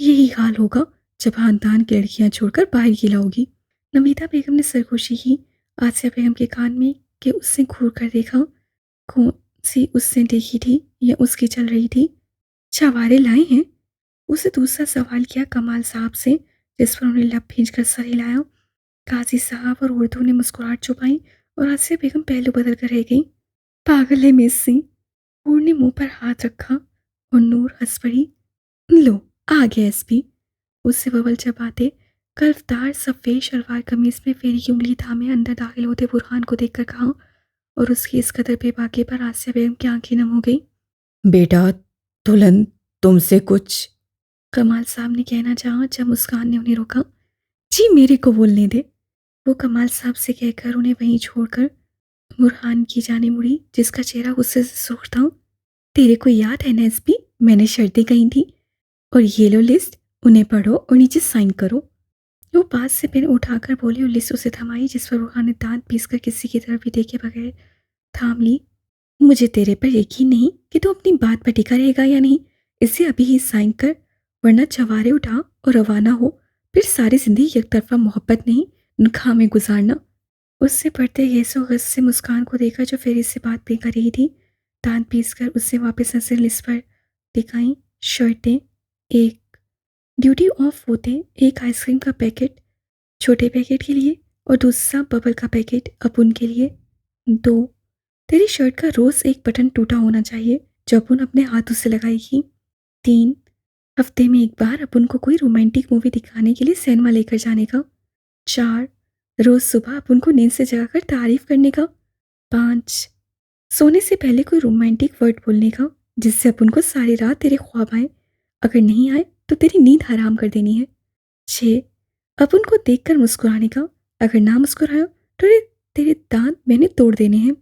यही हाल होगा जब खानदान की लड़कियां छोड़कर बाहर की लाओगी। नमिता बेगम ने सरगोशी की आसिया बेगम के कान में कि उसने घूर कर देखा। कौन सी उसने देखी थी या उसकी चल रही थी? छवारे लाए हैं? उसे दूसरा सवाल किया कमाल साहब से, जिस पर उन्हें लब भींच कर सर हिलाया। काजी साहब और उर्दू ने मुस्कुराहट छुपाई और आसिया बेगम पहलू बदल कर रह गई। पागल है मिस सिंह। नूर ने मुंह पर हाथ रखा और नूर हंस पड़ी। लो, आ गया एसपी। उससे बबल चबाते कर्वदार सफेद शलवार कमीज में फेरी की उंगली थामे अंदर दाखिल होते बुरहान को देखकर कहा, और उसकी इस कदर बेबाकी पर आसिया बेगम की आंखें नम हो गई। बेटा, दुल्हन तुमसे कुछ। कमाल साहब ने कहना चाहा जब मुस्कान ने उन्हें रोका। जी मेरे को बोलने दे। वो कमाल साहब से कहकर उन्हें वहीं छोड़कर बुरहान की जाने मुड़ी, जिसका चेहरा गुस्से से सुर्ख था। तेरे को याद है ना एसपी, मैंने शर्तें कही थी, और ये लो लिस्ट, उन्हें पढ़ो और नीचे साइन करो। वो पास से पेन उठाकर बोली और लिस्ट उसे थमाई, जिस पर बुरहान ने दांत पीसकर किसी की तरफ भी देखे बगैर थाम ली। मुझे तेरे पर यकीन नहीं कि तू अपनी बात पर टिका रहेगा या नहीं, इसे अभी ही साइन कर, वरना चवारे उठा और रवाना हो। फिर सारी जिंदगी एक तरफा मोहब्बत नहीं, नखा में गुजारना। उससे पढ़ते येसो गस से मुस्कान को देखा, जो फेरी से बात भी कर रही थी। दांत पीसकर उससे वापस नजर लिस्ट पर दिखाई। शर्तें, एक, ड्यूटी ऑफ होते एक आइसक्रीम का पैकेट छोटे पैकेट के लिए और दूसरा बबल का पैकेट अपुन के लिए। दो, तेरी शर्ट का रोज एक बटन टूटा होना चाहिए जो अपुन अपने हाथों से लगाएगी। तीन, हफ्ते में एक बार अपुन को कोई रोमांटिक मूवी दिखाने के लिए सिनेमा लेकर जाने का। चार, रोज सुबह अपुन को नींद से जगाकर तारीफ करने का। पाँच, सोने से पहले कोई रोमांटिक वर्ड बोलने का, जिससे अपुन को सारी रात तेरे ख्वाब आए। अगर नहीं आए तो तेरी नींद हराम कर देनी है। छः, अपुन को देखकर मुस्कुराने का, अगर ना मुस्कुराया तो तेरे दांत मैंने तोड़ देने हैं।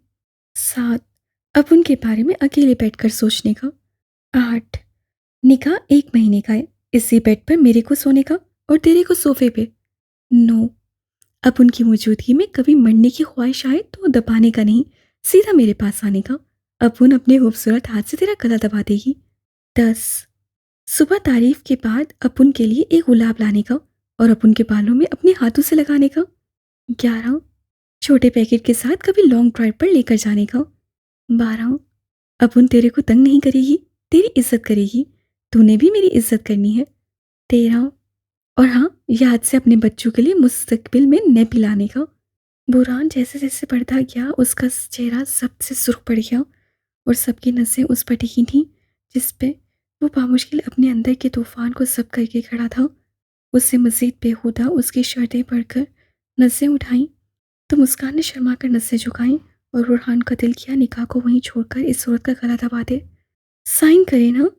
7, अपुन के बारे में अकेले बैठकर सोचने का। 8, निकाह 1 महीने का है, इसी बेड पर मेरे को सोने का और तेरे को सोफे पे। 9, अपुन की मौजूदगी में कभी मरने की ख्वाहिश आए तो दबाने का नहीं, सीधा मेरे पास आने का। अपुन अपने खूबसूरत हाथ से तेरा गला दबा देगी। 10, सुबह तारीफ के बाद अपुन के लिए एक गुलाब लाने का और अपुन के बालों में अपने हाथों से लगाने का। 11, छोटे पैकेट के साथ कभी लॉन्ग ड्राइव पर लेकर जाने का। 12, अपुन तेरे को तंग नहीं करेगी, तेरी इज्जत करेगी, तूने भी मेरी इज्जत करनी है। 13, और हाँ, याद से अपने बच्चों के लिए मुस्तकबिल में नैपी लाने का। बुरहान जैसे जैसे बढ़ता गया, उसका चेहरा सबसे सुर्ख पड़ गया और सबकी नसें उस पर टिकी थीं, जिस पे वो बामुश्किल अपने अंदर के तूफान को सब करके खड़ा था। उससे मजीद बेहुदा उसकी शर्तें पढ़कर नसें उठाईं तो मुस्कान ने शर्मा कर नसें झुकाईं और बुरहान का दिल किया निकाह को वहीं छोड़कर इस औरत का गला दबा दे। साइन करे ना।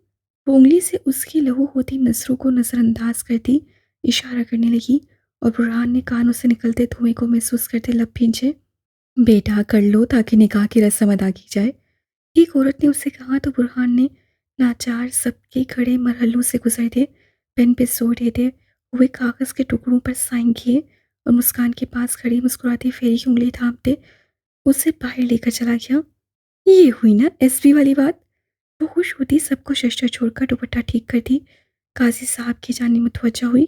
वो उंगली से उसकी लहू होती नजरों को नजरअंदाज करती इशारा करने लगी और बुरहान ने कानों से निकलते धुएं को महसूस करते लब भींचे। बेटा कर लो ताकि निकाह की रस्म अदा की जाए, एक औरत ने उससे कहा तो बुरहान ने नाचार सबके खड़े मरहलों से गुजरते पेन पे जोर देते हुए कागज के टुकड़ों पर साइन किए और मुस्कान के पास खड़ी मुस्कुराती फेरी की उंगली थामते उसे बाहर लेकर चला गया। ये हुई ना एसपी वाली बात। वो खुश होती सबको शस्त्र छोड़कर दुपट्टा ठीक करती काजी साहब की जाने मुतवज्जा हुई।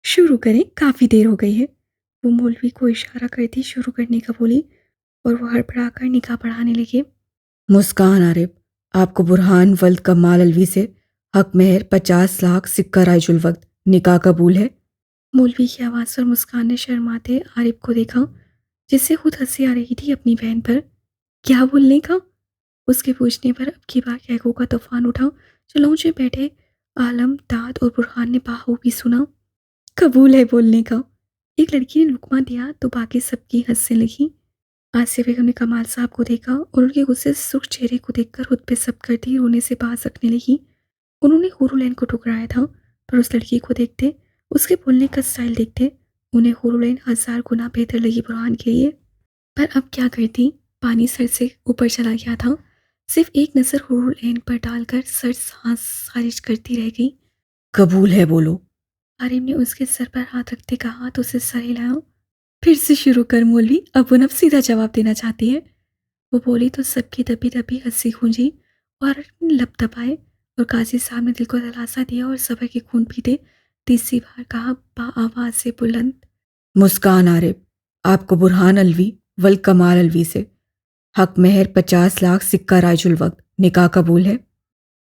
शुरू करें, काफ़ी देर हो गई है। वो मौलवी को इशारा करती शुरू करने का बोली और वो हड़बड़ाकर निकाह पढ़ाने लगे। मुस्कान आरिफ, आपको बुरहान वल्द कमाल अलवी से हक मेहर 50 लाख सिक्का राइजुल वक्त निकाह कबूल है। मौलवी की आवाज़ पर मुस्कान ने शर्माते आरिफ को देखा, जिससे खुद हंसी आ रही थी अपनी बहन पर। क्या बोलने का? उसके पूछने पर अब की बार कैको का तूफान उठा, जो लॉन्च में बैठे आलम, दाद और बुरहान ने बाखूबी सुना। कबूल है बोलने का। एक लड़की ने लुकमा दिया तो बाकी सबकी हंसने लगी। आसिया बेगम ने कमाल साहब को देखा और उनके गुस्से से सुर्ख चेहरे को देखकर खुद पे सब करती रोने से बात रखने लगी। उन्होंने हुरुलैन को ठुकराया था, पर उस लड़की को देखते, उसके बोलने का स्टाइल देखते, उन्हें हुरुलैन 1000 गुना बेहतर लगी बुरहान के लिए। पर अब क्या करती, पानी सर से ऊपर चला गया था। सिर्फ एक नज़र हुरुलैन पर डालकर सर सांस खारिज करती रह गई। कबूल है बोलो। आरिफ ने उसके सर पर हाथ रखते कहा तो उसे सर हिलाया। फिर से शुरू कर मौलवी, अब सीधा जवाब देना चाहती है। वो बोली तो सबकी दबी दबी हंसी गूंजी और लब दबाए और काजी साहब ने दिल को दिलासा दिया और सबर के खून पीते तीसरी बार कहा आवाज से बुलंद, मुस्कान आरिफ, आपको बुरहान अलवी वल कमाल अलवी से हक मेहर 50 लाख सिक्का राजुल वक्त निकाह कबूल है।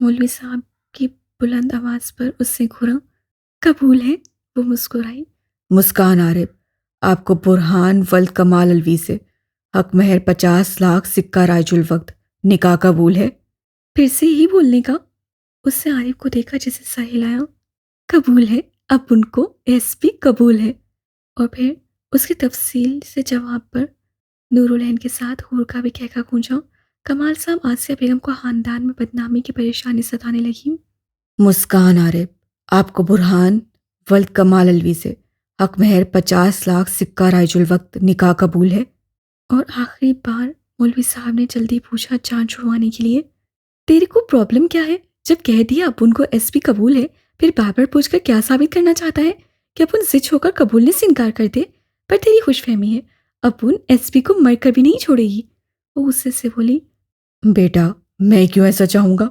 मौलवी साहब की बुलंद आवाज पर उससे घूरा। कबूल है, वो मुस्कुराई। मुस्कान आरिफ, आपको बुरहान वल कमाल अलवी से हक मेहर 50 लाख सिक्का राजुल वक्त निकाह कबूल है। फिर से ही बोलने का। उससे आरिफ को देखा जिसे सर हिलाया। कबूल है, अब उनको एसपी कबूल है। और फिर उसकी तफसील से जवाब पर नूरुलैन के साथ हूर का भी कहका गूंजा। कमाल साहब आसिया बेगम को खानदान में बदनामी की परेशानी सताने लगी। मुस्कान आरिफ, आपको बुरहान वल कमाल अलवी से हक मेहर 50 लाख सिक्का राजुल वक्त निकाह कबूल है। और आखिरी बार मौलवी साहब ने जल्दी पूछा जान छुड़वाने के लिए, तेरे को प्रॉब्लम क्या है? जब कह दिया अपन को एसपी कबूल है, फिर बार बार पूछकर क्या साबित करना चाहता है कि अपन जिद होकर कबूलने से इनकार कर दे? पर तेरी खुशफहमी है, अपन एसपी को मरकर भी नहीं छोड़ेगी। वो गुस्से से बोली। बेटा, मैं क्यों ऐसा चाहूंगा?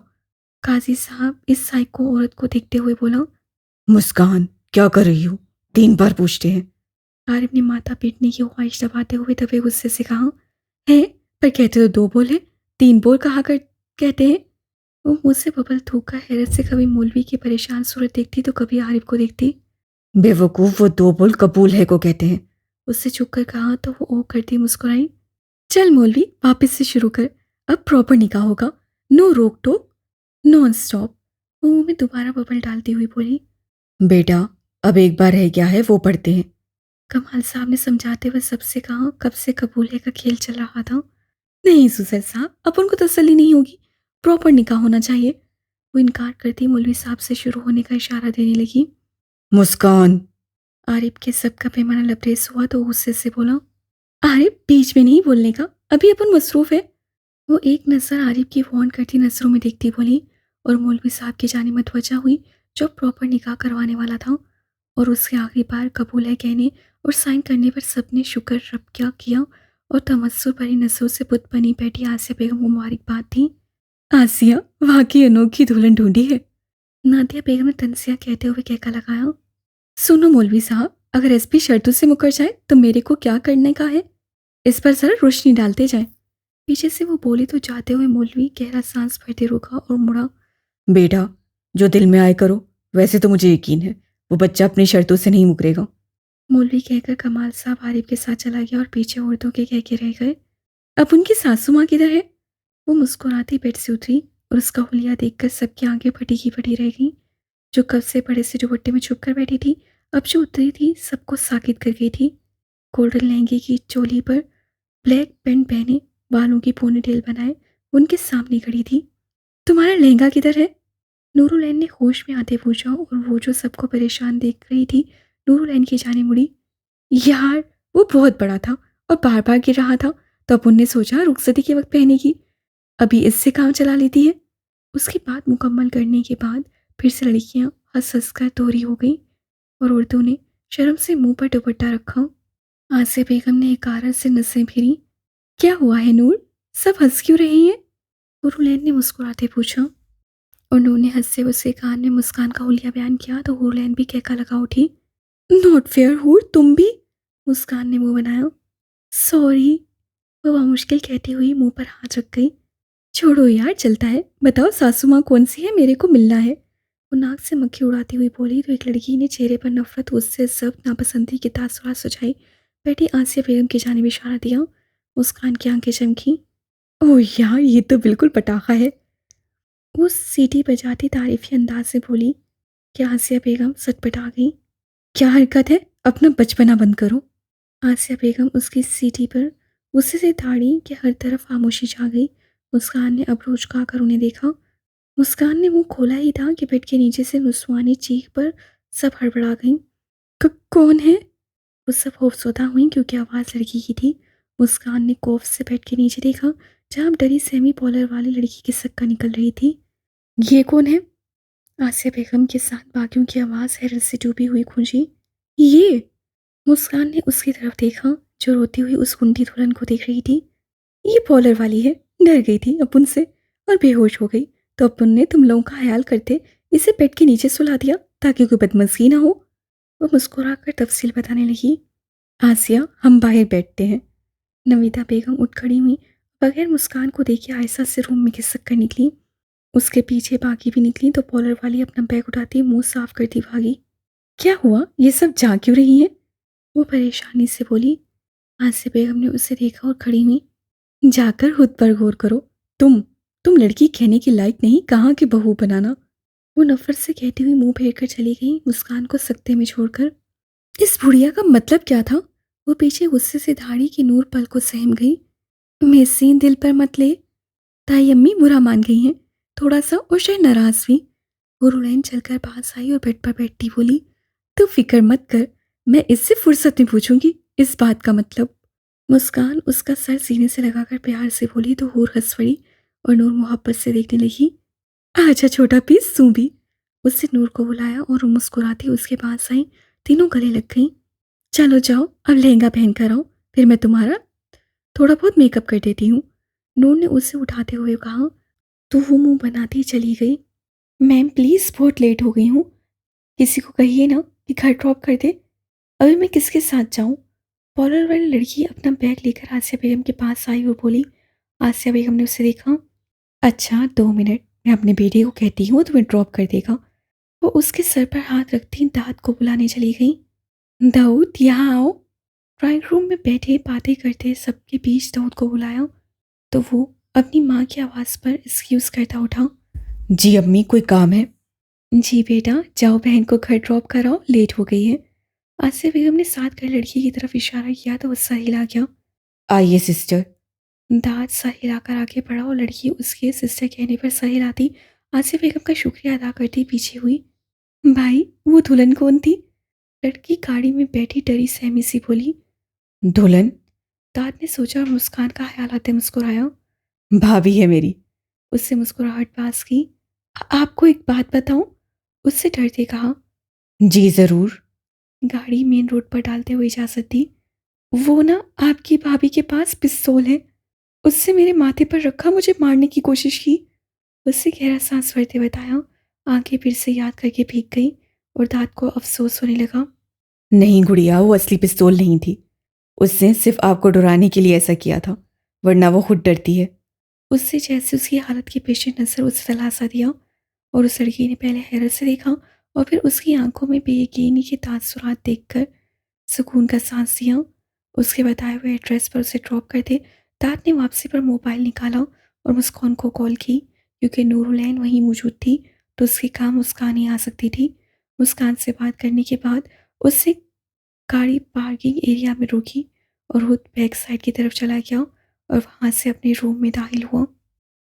काजी साहब इस साइको औरत को देखते हुए बोला। मुस्कान, क्या कर रही हो? 3 बार पूछते हैं। आरिफ ने माथा पीटने की ख्वाहिश दबाते हुए दबे गुस्से से कहा, है पर कहते तो 2 बोल है, 3 बोल कहा कर कहते हैं। वो मुझसे बबल थूक कर हैरत से कभी मौलवी की परेशान सूरत देखती तो कभी आरिफ को देखती। बेवकूफ, वो 2 बोल कबूल है को कहते हैं। उससे चुप कर कहा तो वो ओ करती मुस्कुराई। चल मौलवी, वापस से शुरू कर। अब प्रॉपर निकाह होगा, नो रोक टोक, नॉन स्टॉप। वो मुंह में दोबारा बबल डालती हुई बोली। बेटा, अब एक बार रह गया है, वो पढ़ते हैं। कमाल साहब ने समझाते हुए सबसे कहा, कब से कबूले का खेल चल रहा था। नहीं सुसर साहब, अब उनको तसल्ली नहीं होगी, प्रॉपर निकाह होना चाहिए। वो इनकार करती मौलवी साहब से शुरू होने का इशारा देने लगी। मुस्कान, आरिफ के सबका पैमाना लबरेज हुआ तो गुस्से से बोला, आरिफ बीच में नहीं बोलने का, अभी अपन मसरूफ है। वो एक नज़र आरिफ की वार्न करती नजरों में देखती बोली और मौलवी साहब की जाने मतवजह हुई जो प्रॉपर निकाह करवाने वाला था। और उसके आखिरी बार कबूल है कहने और साइन करने पर सबने शुक्र रब क्या किया और तमस्सुर भरी नजरों से बुत बनी बैठी आसिया बेगम को मुबारकबाद थी। आसिया, वाकई अनोखी दुल्हन ढूंढी है, नादिया बेगम ने तनसिया कहते हुए कहका लगाया। सुनो मौलवी साहब, अगर एसपी शर्तों से मुकर जाए तो मेरे को क्या करने का है, इस पर जरा रोशनी डालते जाए। पीछे से वो बोली तो जाते हुए मौलवी गहरा सांस भरते रुका और मुड़ा। बेटा, जो दिल में आए करो, वैसे तो मुझे यकीन है वो बच्चा अपनी शर्तों से नहीं मुकरेगा। मौलवी कहकर कमाल साहब आरिफ के साथ चला गया और पीछे औरतों के कह के रह गए। अब उनकी सासू माँ किधर है? वो मुस्कुराती बेड से उतरी और उसका हुलिया देखकर सबकी आंखें फटी की फटी रह गईं। जो कब से बड़े से दुपट्टे में छुप कर बैठी थी, अब जो उतरी थी सबको साकित कर गई थी। गोल्डन लहंगे की चोली पर ब्लैक पेंट पहने, बालों की पोनीटेल बनाए, उनके सामने खड़ी थी। तुम्हारा लहंगा किधर है? नूरुलैन ने होश में आते पूछा और वो जो सबको परेशान देख रही थी नूरुलैन की जाने मुड़ी। यार, वो बहुत बड़ा था और बार बार गिर रहा था, तो अब उनने सोचा रुखसती के वक्त पहनेगी, अभी इससे काम चला लेती है। उसकी बात मुकम्मल करने के बाद फिर से लड़कियां हंस हंस कर तोरी हो गई और औरतों ने शर्म से मुंह पर दुपट्टा रखा। आसिया बेगम ने एकारा से नसें फिरी। क्या हुआ है नूर, सब हंस क्यों रही हैं? हुरलैन ने मुस्कुराते पूछा और नूर ने हंसते उसके कान में मुस्कान का हुलिया बयान किया तो हुरलैन भी कहका लगा उठी। नॉट फेयर हूर, तुम भी? मुस्कान ने मुंह बनाया। सॉरी, वह मुश्किल कहती हुई मुंह पर हाथ रख गई। छोड़ो यार, चलता है, बताओ सासू माँ कौन सी है, मेरे को मिलना है। वो नाक से मक्खी उड़ाती हुई बोली तो एक लड़की ने चेहरे पर नफरत, गुस्से, जब्त, नापसंदी की तासुरात सुझाई। बैठी आसिया बेगम की जानिब इशारा दिया। मुस्कान की आंखें चमकी। ओह यार, ये तो बिल्कुल पटाखा है। वो सीटी बजाती तारीफी अंदाज से बोली। क्या आसिया बेगम सटपटा गई। क्या हरकत है, अपना बचपना बंद करो। आसिया बेगम उसकी सीटी पर गुस्से से दाढ़ी कि हर तरफ खामोशी छा गई। मुस्कान ने अबरू उचकाकर उन्हें देखा। मुस्कान ने मुंह खोला ही था कि बेड के नीचे से नुस्वानी चीख पर सब हड़बड़ा गईं। कौन है? वो सब खौफसदा हुई क्योंकि आवाज़ लड़की की थी। मुस्कान ने खौफ से बेड के नीचे देखा जहाँ डरी सहमी पॉलर वाली लड़की की सक्का निकल रही थी। ये कौन है? आसिया बेगम के साथ बाकियों की आवाज़ हैरत से डूबी हुई गूंजी। ये! मुस्कान ने उसकी तरफ देखा जो रोती हुई उस गुंडी दुल्हन को देख रही थी। ये पॉलर वाली है। डर गई थी अपुन से और बेहोश हो गई, तो अपुन ने तुम लोगों का ख्याल करते इसे बेड के नीचे सुला दिया ताकि कोई बदमज़गी ना हो। वो मुस्कुराकर तफसील बताने लगी। आसिया, हम बाहर बैठते हैं। नविता बेगम उठ खड़ी हुई, बगैर मुस्कान को देखे आयशा से रूम में खिसक कर निकली। उसके पीछे बाकी भी निकली तो पॉलर वाली अपना बैग उठाती मुंह साफ करती भागी। क्या हुआ? ये सब जाग क्यों रही हैं? वो परेशानी से बोली। आसिया बेगम ने उसे देखा और खड़ी हुई। जाकर खुद पर गौर करो। तुम लड़की कहने की लायक नहीं, कहाँ की बहू बनाना। वो नफरत से कहती हुई मुंह फेर कर चली गई, मुस्कान को सकते में छोड़कर। इस बुढ़िया का मतलब क्या था? वो पीछे गुस्से से धाड़ी की नूर पल को सहम गई। मेसीन दिल पर मत ले। ताई अम्मी बुरा मान गई हैं, थोड़ा सा और शायद नाराज भी। वो रुलैन चलकर पास आई और बेड पर बैठती बोली, तू फिक्र मत कर, मैं इससे फुर्सत में पूछूंगी इस बात का मतलब। मुस्कान उसका सर सीने से लगाकर प्यार से बोली तो हूर हंस पड़ी और नूर मोहब्बत से देखने लगी। आजा छोटा पीस, तू भी। उससे नूर को बुलाया और वो मुस्कुराती उसके पास आई। तीनों गले लग गईं। चलो जाओ, अब लहंगा पहन कर आओ, फिर मैं तुम्हारा थोड़ा बहुत मेकअप कर देती हूँ। नूर ने उसे उठाते हुए कहा, तो वो मुंह बनाती चली गई। मैम प्लीज़, बहुत लेट हो गई हूँ, किसी को कहिए ना कि घर ड्रॉप कर दे। अभी मैं किसके साथ जाऊँ? पॉलर वाली लड़की अपना बैग लेकर आसिया बेगम के पास आई और बोली। आसिया बेगम ने उसे देखा। अच्छा 2 मिनट, मैं अपने बेटे को कहती हूँ तुम्हें ड्रॉप कर देगा। वो उसके सर पर हाथ रखती दाऊद को बुलाने चली गई। दाऊद, यहाँ आओ। ड्राइंग रूम में बैठे बातें करते सबके बीच दाऊद को बुलाया तो वो अपनी माँ की आवाज़ पर एक्सक्यूज़ करता उठा। जी अम्मी, कोई काम है? जी बेटा, जाओ बहन को घर ड्रॉप कराओ, लेट हो गई है। आसिया बेगम ने साथ खड़ी लड़की की तरफ इशारा किया तो वो सर हिला गया। आइए सिस्टर। दांत सर हिलाकर आगे बढ़ा और लड़की उसके सिस्टर कहने पर सर हिलाती आसिया बेगम का शुक्रिया अदा करती पीछे हुई। भाई, वो दुल्हन कौन थी? लड़की गाड़ी में बैठी डरी सहमी सी बोली। दुल्हन? दांत ने सोचा और मुस्कान का ख्याल आते मुस्कुराया। भाभी है मेरी। उससे मुस्कुराहट पास की। आपको एक बात बताऊं? उससे डरते कहा। जी ज़रूर। गाड़ी मेन रोड पर डालते हुए इजाजत दी। वो ना, आपकी भाभी के पास पिस्तौल है, उससे मेरे माथे पर रखा मुझे मारने की कोशिश की। उससे गहरा सांस भरते बताया। आंखें फिर से याद करके भीग गई और दांत को अफसोस होने लगा। नहीं गुड़िया, वो असली पिस्तौल नहीं थी। उसने सिर्फ आपको डराने के लिए ऐसा किया था, वरना वो खुद डरती है। उससे जैसे उसकी हालत की पेश नज़र उसे दिलासा दिया और उस लड़की ने पहले हैरत से देखा और फिर उसकी आंखों में बेयकीनी के तासुरात देखकर सुकून का सांस दिया। उसके बताए हुए एड्रेस पर उसे ड्रॉप कर दे। तात ने वापसी पर मोबाइल निकाला और मुस्कान को कॉल की। क्योंकि नूरुलैन वहीं मौजूद थी तो उसके काम मुस्कान ही आ सकती थी। मुस्कान से बात करने के बाद उससे गाड़ी पार्किंग एरिया में रोकी और खुद बैक साइड की तरफ चला गया और वहां से अपने रूम में दाखिल हुआ।